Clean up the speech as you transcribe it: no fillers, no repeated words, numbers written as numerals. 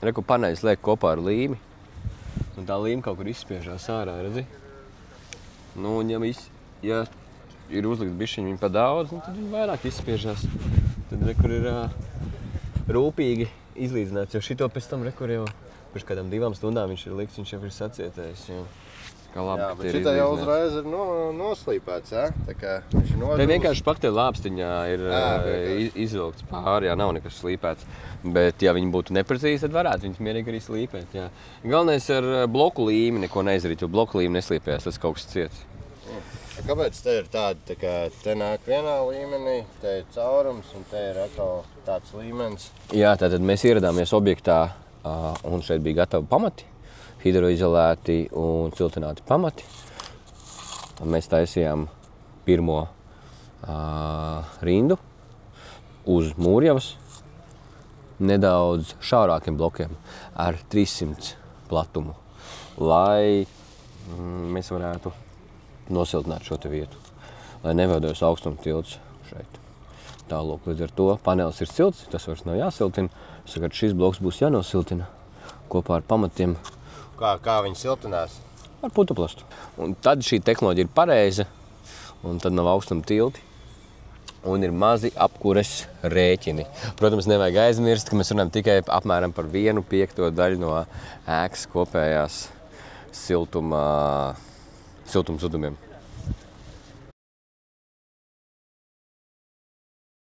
reku paneļus liek kopā ar līmi. Un tā līme kaut kur izspiežās ārā, redzi? Nu, un ja ir uzlikt bišķiņu viņa pa daudz, tad viņa vairāk izspiežās. Tad rekur ir rūpīgi izlīdzināts, jo šito pēc tam rekur jau pirms kādām 2 stundām viņš ir likts, viņš jau ir sacietējis. Kā labi, jā, bet šitā jau uzreiz ir noslīpēts, jā? Tā kā viņš ir nožūs. Te vienkārši pakte lāpstiņā ir izvilkts pāri, jā, nav nekas slīpēts. Bet, ja viņi būtu neprecīzi, tad varētu viņus mierīgi arī slīpēt, jā. Galvenais ar bloku līmi neko neizdarīt, jo bloku līmi neslīpējās, tas kaut kas ciets. Kāpēc te ir tādi, tā kā te nāk vienā līmenī, te ir caurums un te ir atkal tāds līmenis? Jā, tātad mēs ieradāmies objektā un šeit bija gatavi pamati, hidroizolēti un siltināti pamati. Mēs taisījām pirmo rindu uz mūrjavas nedaudz šaurākiem blokiem ar 300 platumu, lai mēs varētu nosiltināt šo te vietu, lai neveidojas augstuma tilts šeit. Tālūk, līdz ar to panelis ir silts, tas vairs nav jāsiltina. Sakat, šis bloks būs jānosiltina kopā ar pamatiem. Kā viņi siltinās? Ar putuplastu. Un tad šī tehnoloģija ir pareiza, un tad nav augstuma tilti. Un ir mazi apkures rēķini. Protams, nevajag aizmirst, ka mēs runājam tikai apmēram par 1/5 daļu no ēkas kopējās siltumzudumiem.